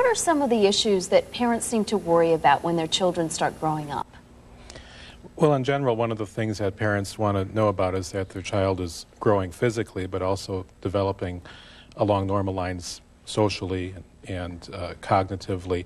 are some of the issues that parents seem to worry about when their children start growing up? Well, in general, one of the things that parents want to know about is that their child is growing physically, but also developing along normal lines socially and cognitively,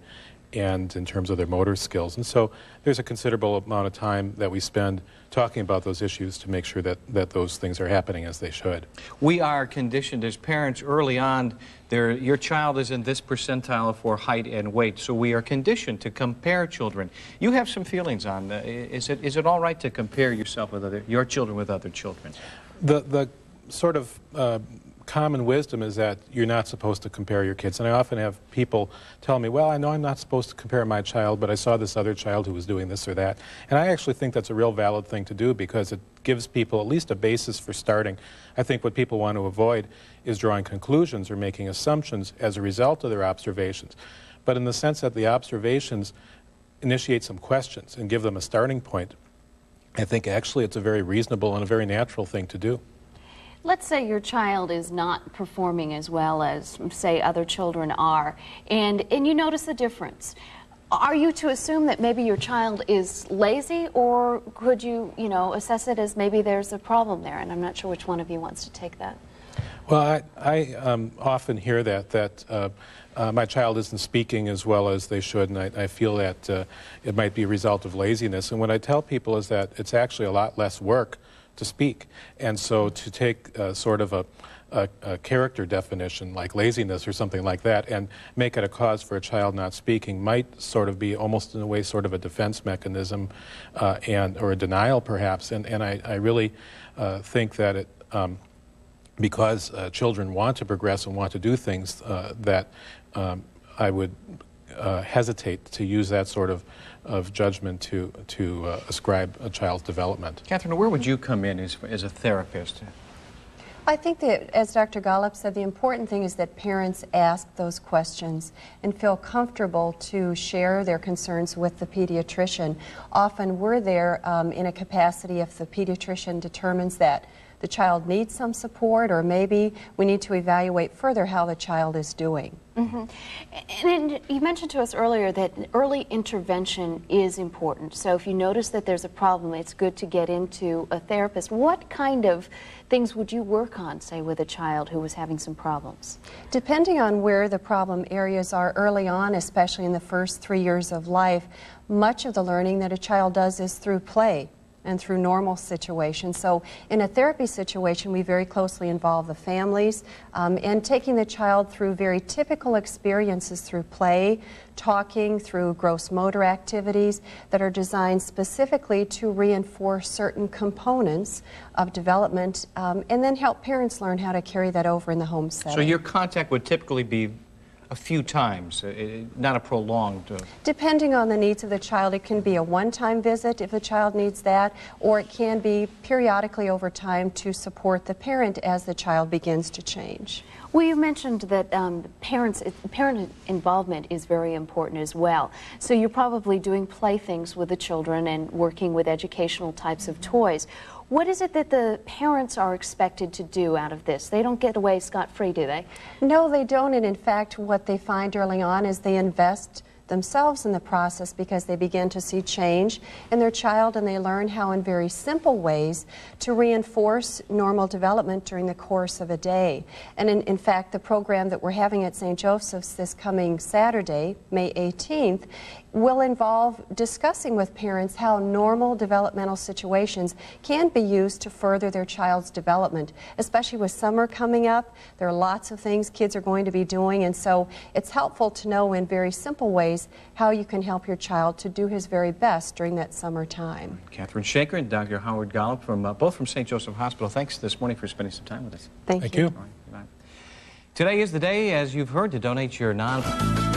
and in terms of their motor skills. And so there's a considerable amount of time that we spend talking about those issues to make sure that those things are happening as they should. We are conditioned as parents early on, your child is in this percentile for height and weight, so we are conditioned to compare children. You have some feelings on, is it all right to compare yourself with your children with other children? The sort of common wisdom is that you're not supposed to compare your kids. And I often have people tell me, well, I know I'm not supposed to compare my child, but I saw this other child who was doing this or that. And I actually think that's a real valid thing to do because it gives people at least a basis for starting. I think what people want to avoid is drawing conclusions or making assumptions as a result of their observations. But in the sense that the observations initiate some questions and give them a starting point, I think actually it's a very reasonable and a very natural thing to do. Let's say your child is not performing as well as, say, other children are, and you notice a difference. Are you to assume that maybe your child is lazy, or could you, assess it as maybe there's a problem there? And I'm not sure which one of you wants to take that. Well, I often hear that my child isn't speaking as well as they should, and I feel that it might be a result of laziness. And what I tell people is that it's actually a lot less work to speak. And so to take sort of a character definition like laziness or something like that and make it a cause for a child not speaking might sort of be almost in a way sort of a defense mechanism or a denial perhaps. And I really think that it, because children want to progress and want to do things, that I would hesitate to use that sort of judgment to ascribe a child's development. Catherine, where would you come in as a therapist? I think that, as Dr. Gollup said, the important thing is that parents ask those questions and feel comfortable to share their concerns with the pediatrician. Often we're there in a capacity if the pediatrician determines that the child needs some support, or maybe we need to evaluate further how the child is doing. Mm-hmm. And you mentioned to us earlier that early intervention is important. So if you notice that there's a problem, it's good to get into a therapist. What kind of things would you work on, say, with a child who was having some problems? Depending on where the problem areas are early on, especially in the first 3 years of life, much of the learning that a child does is through play and through normal situations. So in a therapy situation, we very closely involve the families and taking the child through very typical experiences through play, talking through gross motor activities that are designed specifically to reinforce certain components of development and then help parents learn how to carry that over in the home setting. So your contact would typically be a few times, not a prolonged... Depending on the needs of the child, it can be a one-time visit if the child needs that, or it can be periodically over time to support the parent as the child begins to change. Well, you mentioned that parent involvement is very important as well. So you're probably doing playthings with the children and working with educational types of toys. What is it that the parents are expected to do out of this? They don't get away scot-free, do they? No, they don't. And in fact, what they find early on is they invest themselves in the process because they begin to see change in their child, and they learn how in very simple ways to reinforce normal development during the course of a day. And in fact, the program that we're having at St. Joseph's this coming Saturday, May 18th, will involve discussing with parents how normal developmental situations can be used to further their child's development. Especially with summer coming up, there are lots of things kids are going to be doing, and so it's helpful to know in very simple ways how you can help your child to do his very best during that summer time. Catherine Shaker and Dr. Howard Gollup, both from St. Joseph Hospital, thanks this morning for spending some time with us. Thank you. All right, today is the day, as you've heard, to donate your non...